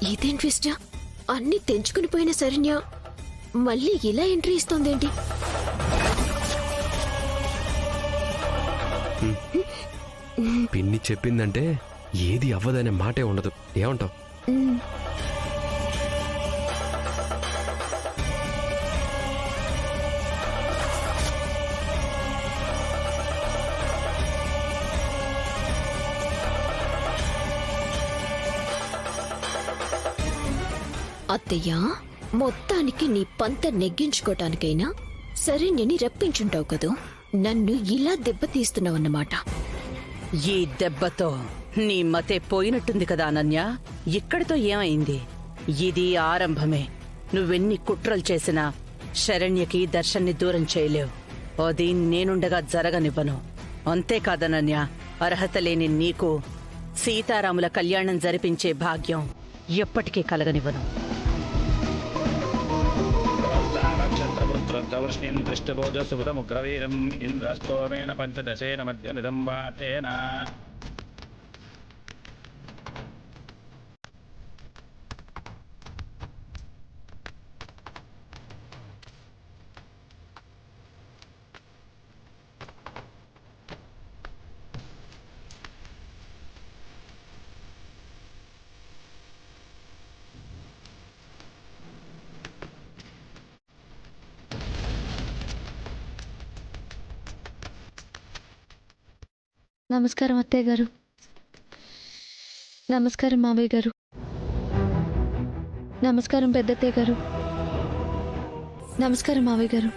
ఇదేం ట్విస్ట్? అన్ని తెంచుకుని పోయిన శరణ్య మళ్ళీ ఇలా ఎంట్రీ ఇస్తోందేంటి? పిన్ని చెప్పిందంటే ఏది అవ్వదనే మాటే ఉండదు. ఏమంటావు? అత్తయ్య, మొత్తానికి నీ పంత నెగ్గించుకోటానికైనా శరణ్యని రప్పించుంటావు కదూ. నన్ను ఇలా దెబ్బతీస్తున్నావన్నమాట. ఈ దెబ్బతో నీ మతే పోయినట్టుంది కదా అనన్య. ఇక్కడితో ఏమైంది? ఇది ఆరంభమే. నువ్వెన్ని కుట్రలు చేసినా శరణ్యకి దర్శన్ని దూరం చేయలేవు. అది నేనుండగా జరగనివ్వను. అంతేకాదనన్య, అర్హత లేని నీకు సీతారాముల కళ్యాణం జరిపించే భాగ్యం ఎప్పటికీ కలగనివ్వను. గౌష్ణీం దృష్టబోధసుతముగ్రవీరం ఇంద్రస్తోమేన పంచదశేన మధ్య నిదంబాటేన. నమస్కారం అత్తయ్య గారు. నమస్కారం మావయ్య గారు. నమస్కారం పెద్దత్తయ్య గారు. నమస్కారం మావయ్య గారు.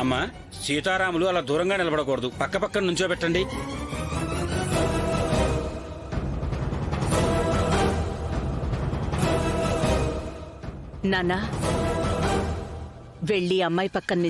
అమ్మా, సీతారాములు అలా దూరంగా నిలబడకూడదు. పక్క పక్కన నుంచోబెట్టండి. నాన్నా, వెళ్ళి అమ్మాయి పక్కన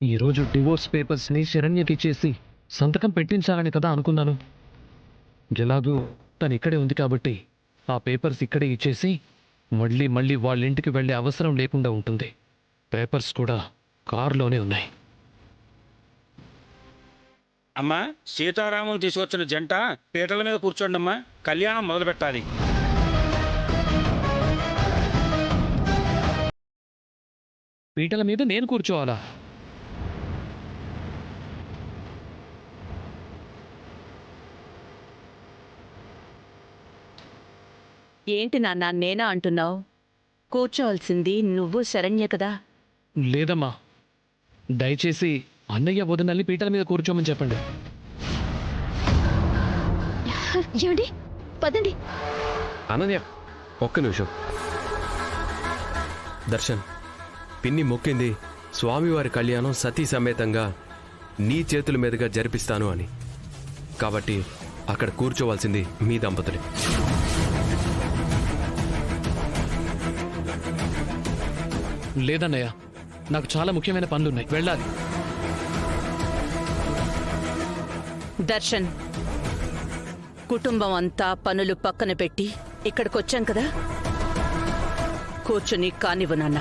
ఈరోజు డివోర్స్ పేపర్స్ని శరణ్యకి ఇచ్చేసి సంతకం పెట్టించాలని కదా అనుకున్నాను. ఎలాగూ తను ఇక్కడే ఉంది కాబట్టి ఆ పేపర్స్ ఇక్కడే ఇచ్చేసి మళ్ళీ మళ్ళీ వాళ్ళ ఇంటికి వెళ్ళే అవసరం లేకుండా ఉంటుంది. పేపర్స్ కూడా కారులోనే ఉన్నాయి. అమ్మా, సీతారాములు తీసుకొచ్చిన జంట పీటల మీద కూర్చోండి అమ్మా. కళ్యాణం మొదలు పెట్టాలి. పీటల మీద నేను కూర్చోవాలా? ఏంటి నాన్న నేనా అంటున్నావు? కూర్చోవలసింది నువ్వు శరణ్య కదా. లేదమ్మా, దయచేసి అన్నయ్య వదినల్ని పీటల మీద కూర్చోమని చెప్పండి. ఏమండి, పదండి. అనన్య, ఒక్క నిమిషం. దర్శన్, పిన్ని మొక్కింది స్వామివారి కళ్యాణం సతీ సమేతంగా నీ చేతుల మీదుగా జరిపిస్తాను అని. కాబట్టి అక్కడ కూర్చోవలసింది మీ దంపతులే. లేదన్నయ్య, నాకు చాలా ముఖ్యమైన పనులున్నాయి, వెళ్ళాలి. దర్శన్, కుటుంబం అంతా పనులు పక్కన పెట్టి ఇక్కడికొచ్చాం కదా, కూర్చుని కానివ్వు నాన్న.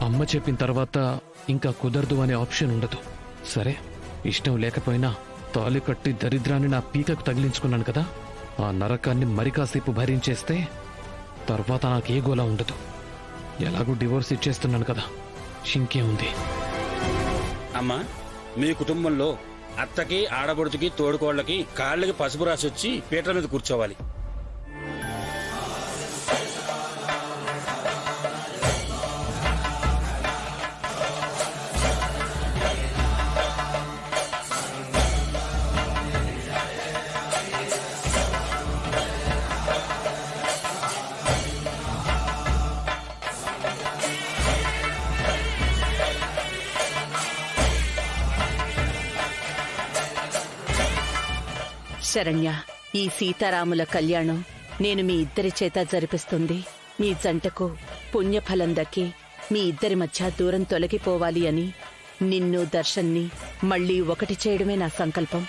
అమ్మ చెప్పిన తర్వాత ఇంకా కుదరదు అనే ఆప్షన్ ఉండదు. సరే, ఇష్టం లేకపోయినా తాళి కట్టి దరిద్రాన్ని నా పీకకు తగిలించుకున్నాను కదా, ఆ నరకాన్ని మరి కాసేపు భరించేస్తే తర్వాత నాకే గోలా ఉండదు. ఎలాగూ డివోర్స్ ఇచ్చేస్తున్నాను కదా, ఇంకే ఉంది. అమ్మా, మీ కుటుంబంలో అత్తకి ఆడబడుచుకి తోడుకోళ్ళకి కాళ్ళకి పసుపు రాసి వచ్చి పీటల మీద కూర్చోవాలి. శరణ్య, ఈ సీతారాముల కళ్యాణం నేను మీ ఇద్దరి చేత జరిపిస్తుంది. మీ జంటకు పుణ్యఫలం దక్కి మీ ఇద్దరి మధ్య దూరం తొలగిపోవాలి అని నిన్ను దర్శన్ని మళ్ళీ ఒకటి చేయడమే నా సంకల్పం.